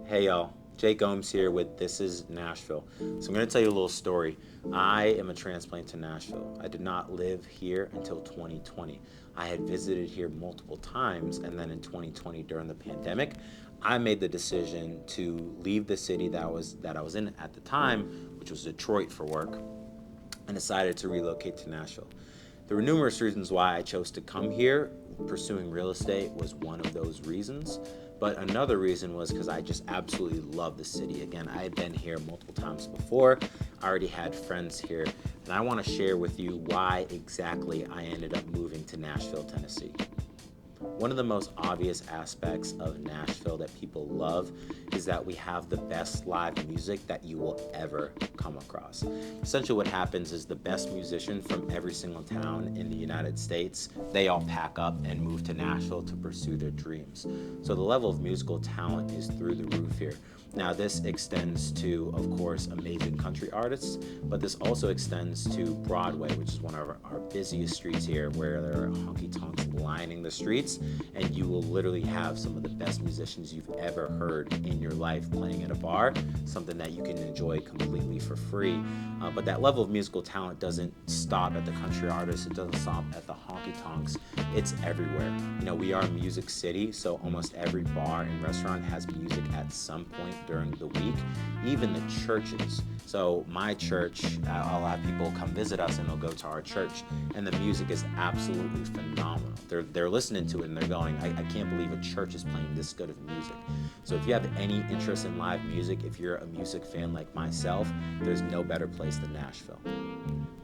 Hey y'all, Jay Gomes here with This is Nashville. So I'm going to tell you a little story. I am a transplant to Nashville. I did not live here until 2020. I had visited here multiple times, and then in 2020 during the pandemic, I made the decision to leave the city that I was in at the time, which was Detroit, for work, and decided to relocate to Nashville. There were numerous reasons why I chose to come here. Pursuing real estate was one of those reasons. But another reason was because I just absolutely love the city. Again, I had been here multiple times before. I already had friends here. And I want to share with you why exactly I ended up moving to Nashville, Tennessee. One of the most obvious aspects of Nashville that people love is that we have the best live music that you will ever come across. Essentially what happens is the best musician from every single town in the United States, they all pack up and move to Nashville to pursue their dreams. So the level of musical talent is through the roof here. Now this extends to, of course, amazing country artists, but this also extends to Broadway, which is one of our busiest streets here, where there are honky-tonks lining the streets, and you will literally have some of the best musicians you've ever heard in your life playing at a bar, something that you can enjoy completely for free. But that level of musical talent doesn't stop at the country artists, it doesn't stop at the honky-tonks, it's everywhere. We are a music city, so almost every bar and restaurant has music at some point during the week, even the churches. So my church, I'll have people come visit us and they'll go to our church, and the music is absolutely phenomenal. They're listening to it and they're going, I can't believe a church is playing this good of music. So if you have any interest in live music, if you're a music fan like myself, there's no better place than Nashville.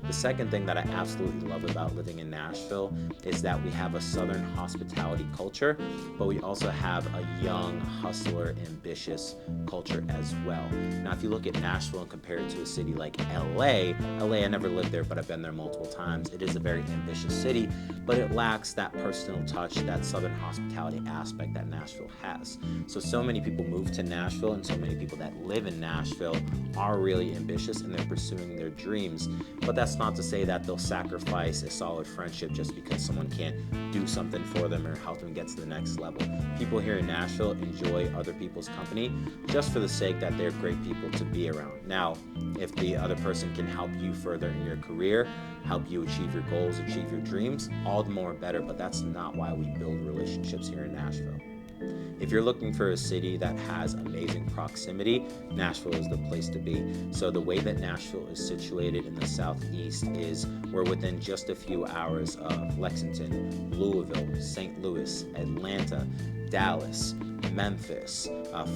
The second thing that I absolutely love about living in Nashville is that we have a Southern hospitality culture, but we also have a young, hustler, ambitious culture as well. Now, if you look at Nashville and compare it to a city like LA, I never lived there, but I've been there multiple times. It is a very ambitious city, but it lacks that personal touch, that Southern hospitality aspect that Nashville has. So many people move to Nashville, and so many people that live in Nashville are really ambitious and they're pursuing their dreams, but that's not to say that they'll sacrifice a solid friendship just because someone can't do something for them or help them get to the next level. People here in Nashville enjoy other people's company just for the sake that they're great people to be around. Now, if the other person can help you further in your career, help you achieve your goals, achieve your dreams, all the more better, but that's not why we build relationships here in Nashville. If you're looking for a city that has amazing proximity, Nashville is the place to be. So the way that Nashville is situated in the southeast is we're within just a few hours of Lexington, Louisville, St. Louis, Atlanta, Dallas, Memphis.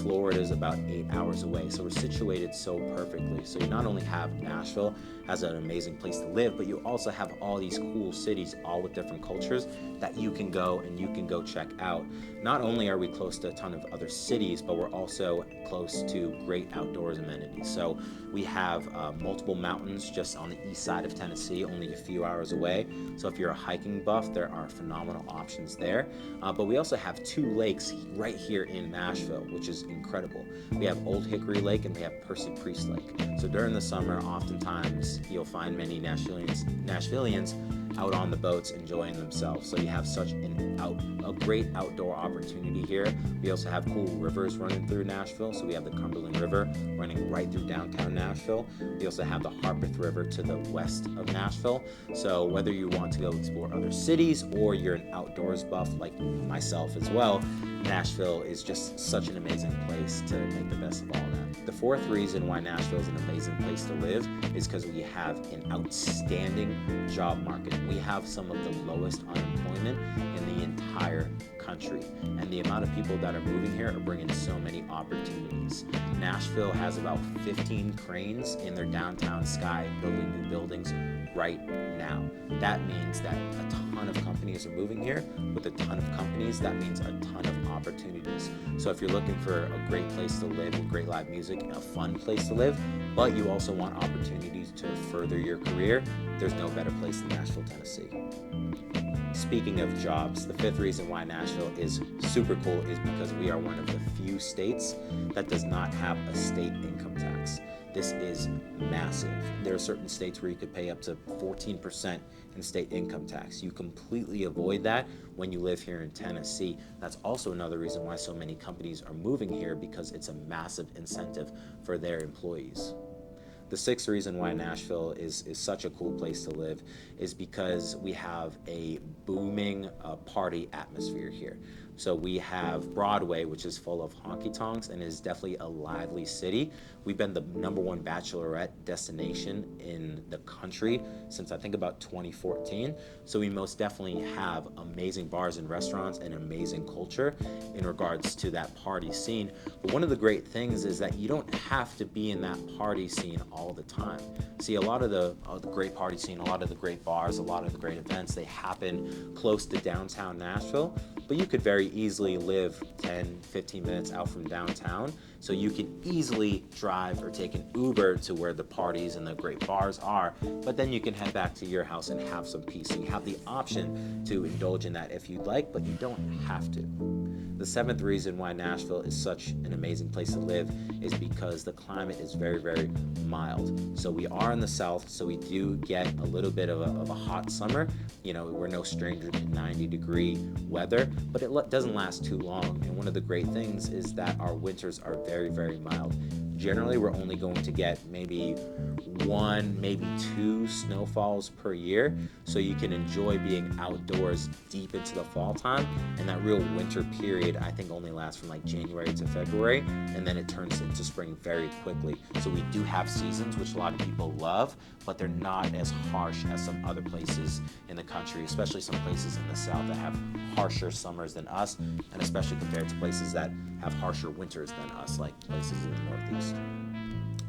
Florida is about 8 hours away. So we're situated so perfectly. So you not only have Nashville as an amazing place to live, but you also have all these cool cities, all with different cultures that you can go and you can go check out. Not only are we close to a ton of other cities, but we're also close to great outdoors amenities. So we have multiple mountains just on the east side of Tennessee, only a few hours away. So if you're a hiking buff, there are phenomenal options there. But we also have two lakes right here in Nashville, which is incredible. We have Old Hickory Lake and we have Percy Priest Lake. So during the summer, oftentimes you'll find many Nashvillians out on the boats enjoying themselves. So you have such a great outdoor opportunity here. We also have cool rivers running through Nashville. So we have the Cumberland River running right through downtown Nashville. We also have the Harpeth River to the west of Nashville. So whether you want to go explore other cities or you're an outdoors buff like myself as well, Nashville is just such an amazing place to make the best of all that. The fourth reason why Nashville is an amazing place to live is because we have an outstanding job market. We have some of the lowest unemployment in the entire country, and the amount of people that are moving here are bringing so many opportunities. Nashville has about 15 cranes in their downtown sky building new buildings right now. That means that a ton of companies are moving here. With a ton of companies, that means a ton of opportunities. So if you're looking for a great place to live with great live music and a fun place to live, but you also want opportunities to further your career, there's no better place than Nashville, Tennessee. Speaking of jobs, the fifth reason why Nashville is super cool is because we are one of the few states that does not have a state income tax. this is massive. There are certain states where you could pay up to 14% in state income tax. You completely avoid that when you live here in Tennessee. That's also another reason why so many companies are moving here, because it's a massive incentive for their employees. The sixth reason why Nashville is such a cool place to live is because we have a booming party atmosphere here. So we have Broadway, which is full of honky-tonks and is definitely a lively city. We've been the #1 bachelorette destination in the country since I think about 2014. So we most definitely have amazing bars and restaurants and amazing culture in regards to that party scene. But one of the great things is that you don't have to be in that party scene all the time. See, a lot of the great party scene, a lot of the great bars, a lot of the great events, they happen close to downtown Nashville, but you could very easily live 10, 15 minutes out from downtown, so you can easily drive or take an Uber to where the parties and the great bars are, but then you can head back to your house and have some peace. So you have the option to indulge in that if you'd like, but you don't have to. The seventh reason why Nashville is such an amazing place to live is because the climate is very, very mild. So we are in the south, so we do get a little bit of a hot summer. You know, we're no stranger to 90-degree weather, but it doesn't last too long. And one of the great things is that our winters are very, very mild. Generally, we're only going to get maybe 1, maybe 2 snowfalls per year, so you can enjoy being outdoors deep into the fall time. And that real winter period, I think, only lasts from like January to February, and then it turns into spring very quickly. So we do have seasons, which a lot of people love, but they're not as harsh as some other places in the country, especially some places in the south that have harsher summers than us, and especially compared to places that have harsher winters than us, like places in the Northeast.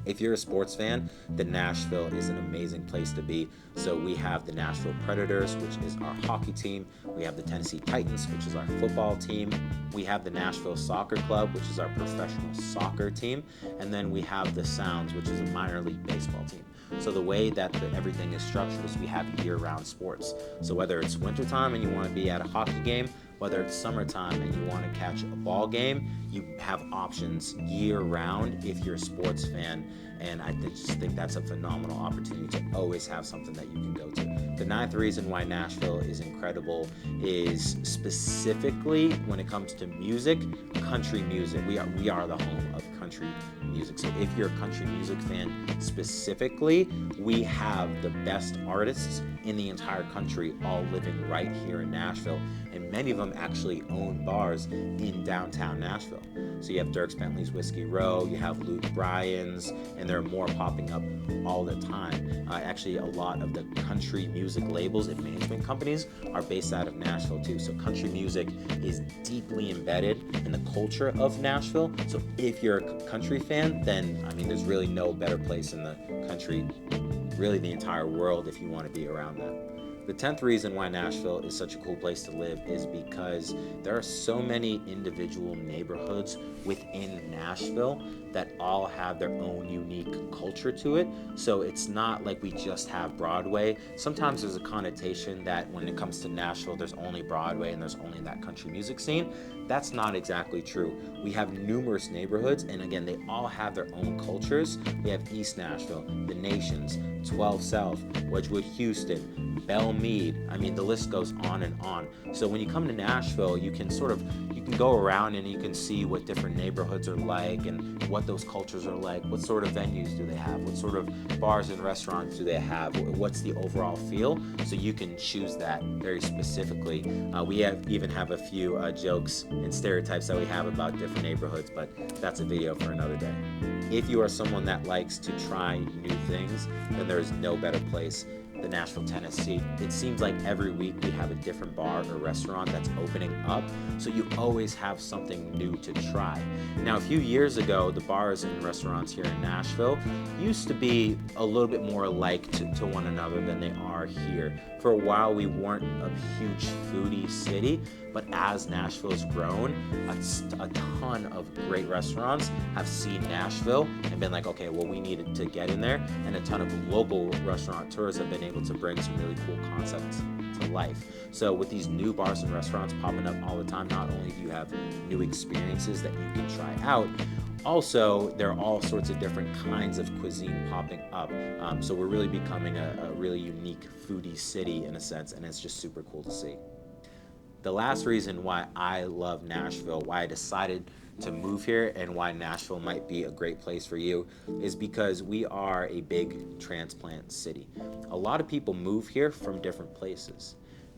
If you're a sports fan, then Nashville is an amazing place to be. So we have the Nashville Predators, which is our hockey team. We have the Tennessee Titans, which is our football team. We have the Nashville Soccer Club, which is our professional soccer team. And then we have the Sounds, which is a minor league baseball team. So the way that everything is structured is we have year-round sports. So whether it's wintertime and you want to be at a hockey game, whether it's summertime and you want to catch a ball game, you have options year-round if you're a sports fan. And I just think that's a phenomenal opportunity to always have something that you can go to. The ninth reason why Nashville is incredible is specifically when it comes to music, country music. We are the home of country music. So if you're a country music fan specifically, we have the best artists in the entire country all living right here in Nashville. And many of them actually own bars in downtown Nashville. So you have Dierks Bentley's Whiskey Row, you have Luke Bryan's, and there are more popping up all the time. Actually, a lot of the country music labels and management companies are based out of Nashville too. So country music is deeply embedded in the culture of Nashville. So if you're a country fan, then I mean, there's really no better place in the country, really the entire world, if you want to be around that. The 10th reason why Nashville is such a cool place to live is because there are so many individual neighborhoods within Nashville that all have their own unique culture to it. So it's not like we just have Broadway. Sometimes there's a connotation that when it comes to Nashville, there's only Broadway and there's only that country music scene. That's not exactly true. We have numerous neighborhoods, and again, they all have their own cultures. We have East Nashville, the Nations, 12 South, Wedgwood, Houston, Belle Meade. I mean, the list goes on and on. So when you come to Nashville, you can go around and you can see what different neighborhoods are like and what those cultures are like. What sort of venues do they have? What sort of bars and restaurants do they have? What's the overall feel? So you can choose that very specifically. We even have a few jokes and stereotypes that we have about different neighborhoods, but that's a video for another day. If you are someone that likes to try new things, then there is no better place than Nashville, Tennessee. It seems like every week we have a different bar or restaurant that's opening up, so you always have something new to try. Now, a few years ago, the bars and restaurants here in Nashville used to be a little bit more alike to one another than they are here. For a while, we weren't a huge foodie city, but as Nashville has grown, a ton of great restaurants have seen Nashville and been like, okay, well, we need to get in there. And a ton of local restaurateurs have been able to bring some really cool concepts to life. So with these new bars and restaurants popping up all the time, not only do you have new experiences that you can try out, Also, there are all sorts of different kinds of cuisine popping up. So we're really becoming a really unique foodie city in a sense, and it's just super cool to see. The last reason why I love Nashville, why I decided to move here, and why Nashville might be a great place for you is because we are a big transplant city. A lot of people move here from different places.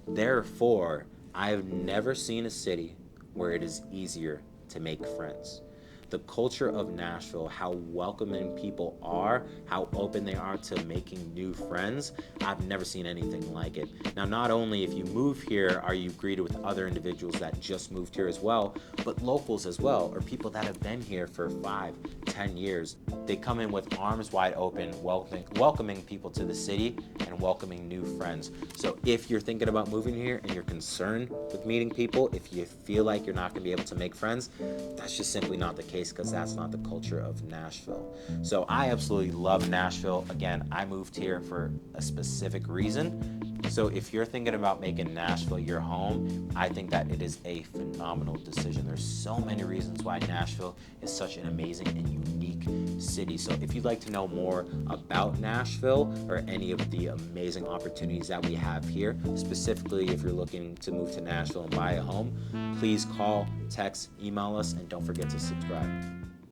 Therefore, I've never seen a city where it is easier to make friends. The culture of Nashville, how welcoming people are, how open they are to making new friends, I've never seen anything like it. Now, not only if you move here are you greeted with other individuals that just moved here as well, but locals as well, or people that have been here for 5, 10 years. They come in with arms wide open, welcoming people to the city and welcoming new friends. So if you're thinking about moving here and you're concerned with meeting people, if you feel like you're not going to be able to make friends, that's just simply not the case, because that's not the culture of Nashville. So I absolutely love Nashville. Again, I moved here for a specific reason. So if you're thinking about making Nashville your home, I think that it is a phenomenal decision. There's so many reasons why Nashville is such an amazing and unique city. So if you'd like to know more about Nashville or any of the amazing opportunities that we have here, specifically if you're looking to move to Nashville and buy a home, please call, text, email us, and don't forget to subscribe.